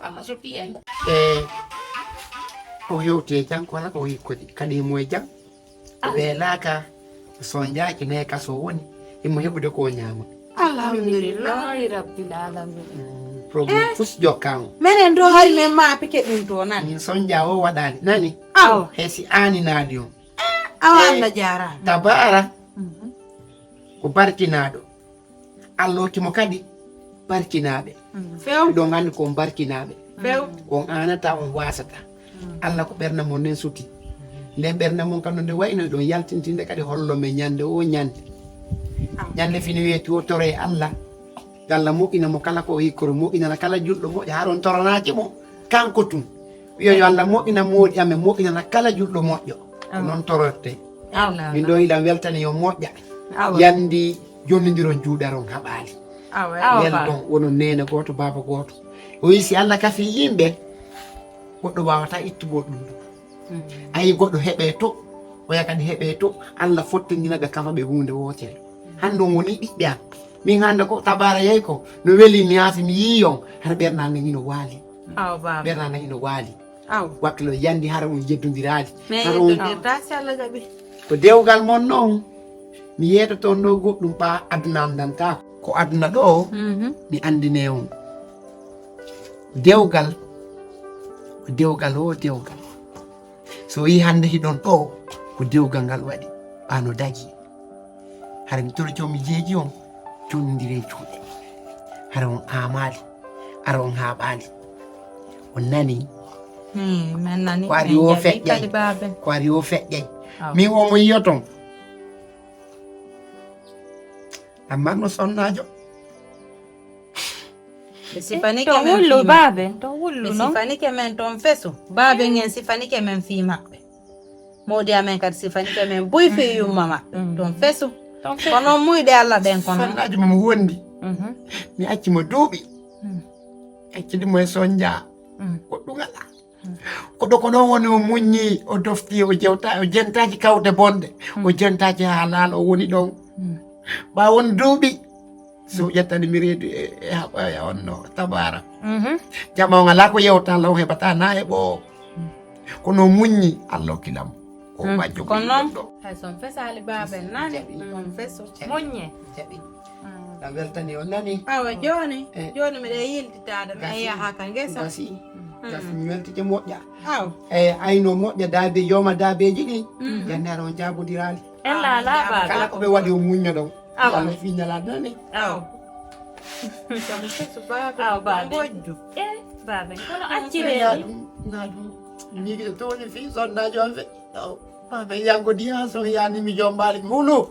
Allah so piyen e ko hewte jang ko la ko kadi moy jang be laka so njaaki ne kaso woni imo hebude ko nyaama alhamdulillah rabbil alamin problem fus jokkan menen do hari men ma pike dum to nan min son jaawo wadani nani aw hesi ani naadi on aw Allah jara tabara ko barkinado alloti mo kadi barkinaabe few do ngandi ko barkinaabe few on anata on wasata Allah ko berna mon nen suti nden berna mon kanu nde wayno do yaltintinde kadi hollo me nyande o nyande fini weti o tore Allah galla mo'ina mo kala ko hikoro mo'ina kala juldo mo haron toranaaje mo kanko tum wiyo yo Allah mo'ina moodi ame mo'ina kala juldo moƴƴo non torotte min do ila weltane yo moƴƴa yandi jonnidiron juudaron haɓaali welton wono nene goto baba goto o yisi Allah kafi yimɓe goɗɗo wawata ittugo ɗum ayi goɗɗo heɓe to o yakadi heɓe to Allah fottindinaga kama ɓe hunde wotere hande on woni ɓiɓɓe am min hande ko tabara yeyi ko no weli mi yaasi mi yiyon hara ɓernade ino waali ɓernade ino waali wakkilo yandi hara on jeddodirali hara on ko dewgal mon noon mi yeetoto ɗo goɗɗum pa aduna am dantako ko aduna ɗo mi andine on dewgal o dewgal so yi hande hiɗon ɗo ko dewgal ngal waɗi ɓano dañi hara mi toro mi jeeji on jonnodire juuɗe hara on amali ara on haɓali on nani ko ari o feƴƴay min omo yiyoton amma no sonnajo sifanike men wullu babe to wullu no sifanike men ton fesu babe ngen sifanike men fi mabbe modi amen kad sifanike men buy fi yumma mabbe ton fesu kono muyde Allah ben kono sonnajo mo wondi mi acci mo duubi acci mo sonja ko dugala ko do ko non woni o munyi o dofti o jewta o jentaji kawde bonde o jentaji halal o woni don ba won duubi so yettani mi reedu e haɓaya on no tabara jama on ala ko yewta Allah o heɓata na heɓo kono muññi Allah hokkilam o majjo kono noon hay son fesali babel nani on feso moññe jaɓi a weltani o nani awa joni miɗe yilditade mi yaha ka ngesa gasi mi weltike moƴƴa aw eyi ayno moƴƴa daabe yoma daabeji ɗi yannare on jabodirali ella la baba kala ko ɓe waɗi o muñña ɗon Allah fiñala nani aw kam feso babe aw babe bojju babe kono accire naɗum miɗo toni fi sonnajo on fe babe yaggodi ha so yani mi jombali mulu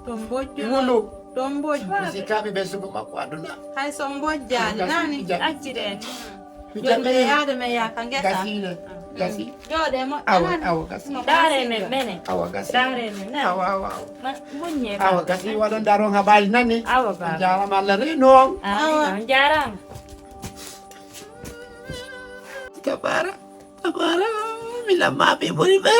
ton bojju mulu ton bojju sikaɓe ɓe sugo makko aduna hay son bojjani nani accire joni miɗe yaade men yaka ngesa gasine gasi jooɗe awa moƴƴa gasi dare men mene awa gasi dare men nani awa moññe awa gasi waɗon daron haɓali nani awa baba jarama Allah reno on jarama tabara mi lammaɓe ɓuri ɓe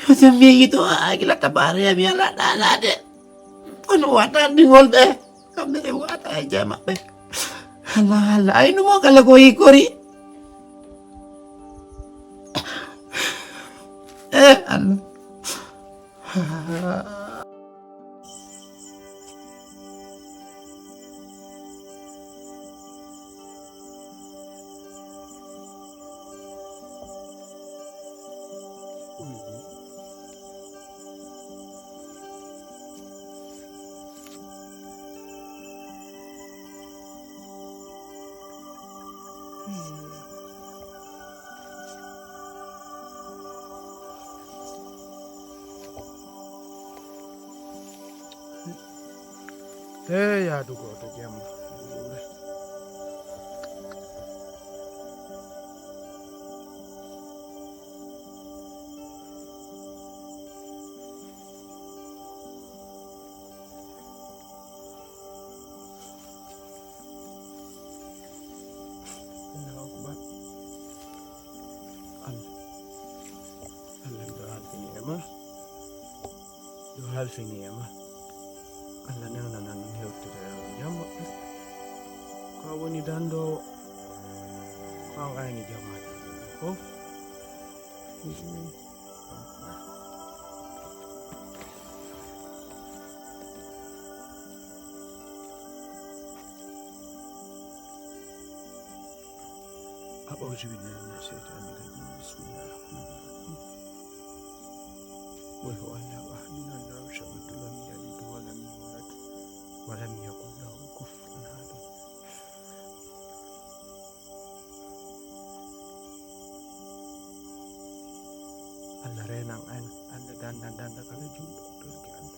yoto miyiɗo hakkila tabara yami ala ɗanade kono watandigol ɓe kamɓe ɓe wata e jee maɓɓe Allah aynumo kala ko hikori Allah yaadugo to jemma halfiniyama Allah newnanan hewtide jamma ko dando kang ayni jaman. Oh. أعوذ بالله من الشيطان الرجيم بسم الله الرحمن الرحيم وهو الله أحد الله الصمد لم يلد ولم يولد ولم يكن له كفوا أحد Allah renang an Allah danda kala jumbo turki anda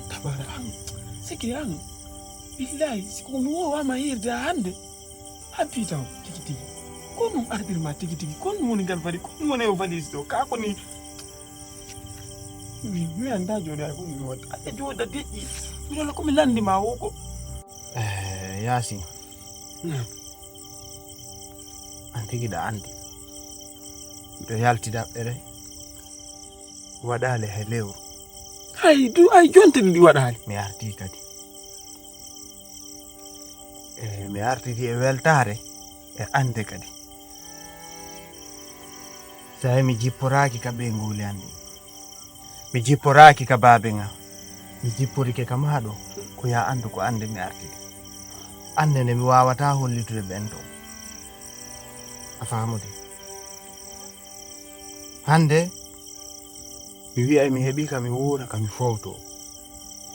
tabara ang sikiri ang billahi sikono wa ma yirda hande habbi taw tigi kono arbir ma tigi kono woni gal fali kono woni o valise do ka ko ni mi anda joda ko mi wata e joda deji mi la ko mi landi ma woko Yasin antigi da andi do yaltida bere wadale he lewru ay jonte ndi wadale mi arti kadi mi arti e weltare e ande kadi sai mi jipporaki ka be ngule andi mi jipporaki ka babe nga mi jipporike ka mado ko ya andu ko ande mi arti ande ne mi wawata hollitude bento afamude hande mi wi'ay mi heɓi ka mi wura ka mi fowto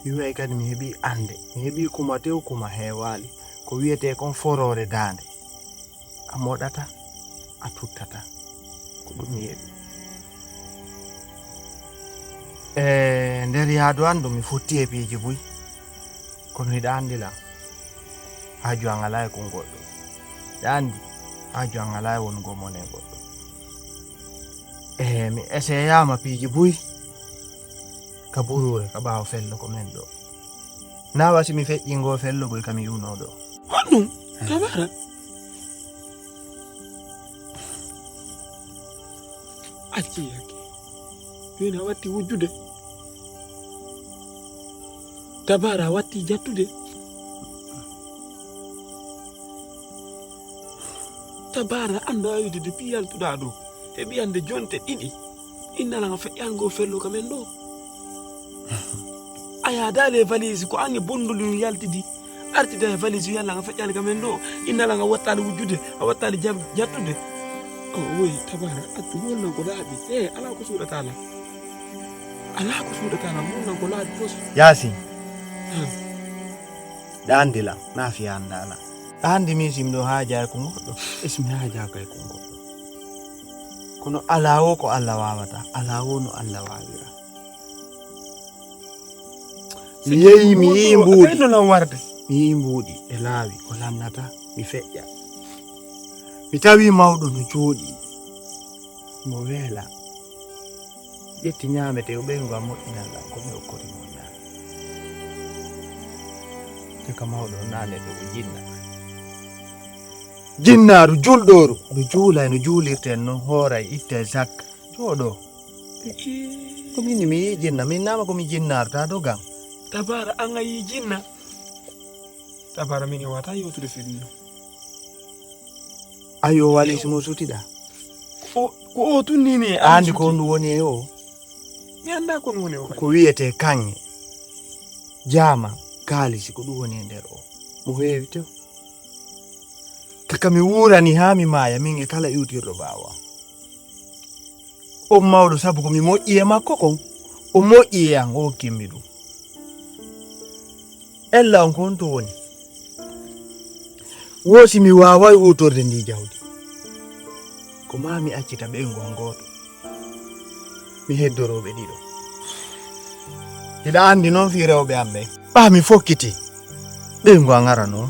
mi wi'ay kadi mi heɓi ande mi heɓi kuma tew kuma heewali ko wiyete kon forore dande a moɗata a tuttata ko ɗum mi heɓi nder yaadu andu mi fotti e piiji buy kono hiɗa andila haaju an ala e ko goɗɗo ɗa andi haaju an ala e wongo mon e goɗɗo mi essayama piiji buy ka burure ka ɓaawo fello ko men ɗo na wasi mi feƴƴingo fello boy kam yuno ɗo honɗum tabara acci yake joni a watti wujjude tabara a watti jattude tabara anda ayude de piyaltuɗa ɗo e ɓiyande jonte ɗiɗi innalaga feƴƴango fello kamen ɗo aya dale valise ko ange bondolu yaltidi artida e valise yalla feƴƴani kamen ɗo innalaga wattali wujjude a wattali jattude o woyi tabara attu wolnan ko laaɓi ala ko suuɗatala wolnan ko laaɓi fos Yasin ɗandila na fiyandala ɗandi min simɗo haaja ko goɗɗo ismi haaja kay ko goɗɗo kono ala wo ko Allah wawata ala wo no Allah wawira mi yeyi mi yi mbuuɗi e laawi ko lannata mi feƴƴa mi tawi mawɗo no jooɗi mo weela ƴetti ñaamete o ɓeygu am moƴƴinalla ko mi okkori mo ñaam te ka mawɗo naane ɗo ko jinnaaru julɗoru no juulay no juulirten no hooray itte zakka jooɗo ko min mi yi jinna min nama komi jinnaaru ta dogan tabara an a yi jinna tabara min e wata yewtude filino ayo walisi mo sutiɗa ko o tunnini andi ko ndu woni e o mi anda ko ɗum woni o ko wiyete kanŋe jaama kaalisi ko ɗum woni e nder o mo heewi tew kaka mi wurani ha mi maaya min e kala iwtirɗo ɓaawa on mawɗo sabu komi moƴƴi e makko kon o moƴƴi e an o hokkimmi ɗum ella on ko honto woni wosi mi wawai hutorde ndi jawdi ko ma mi accita ɓeyngol ngoto mi heddoroɓe ɗiɗo hiɗa andi noon fi rewɓe am ɓen ɓa mi fokkiti ɓeyngo an ara noon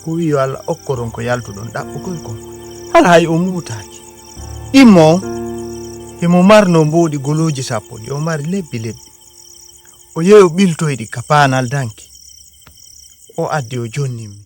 o wi yo Allah okkoron ko yaltuɗon ɗaɓɓukoy kon hala hay o muutaki immo emo marno mboɗi goloji 10 ɗi o mari lebbi o yeeyo ɓiltoyɗi ka paanal danki o addi o jonnimi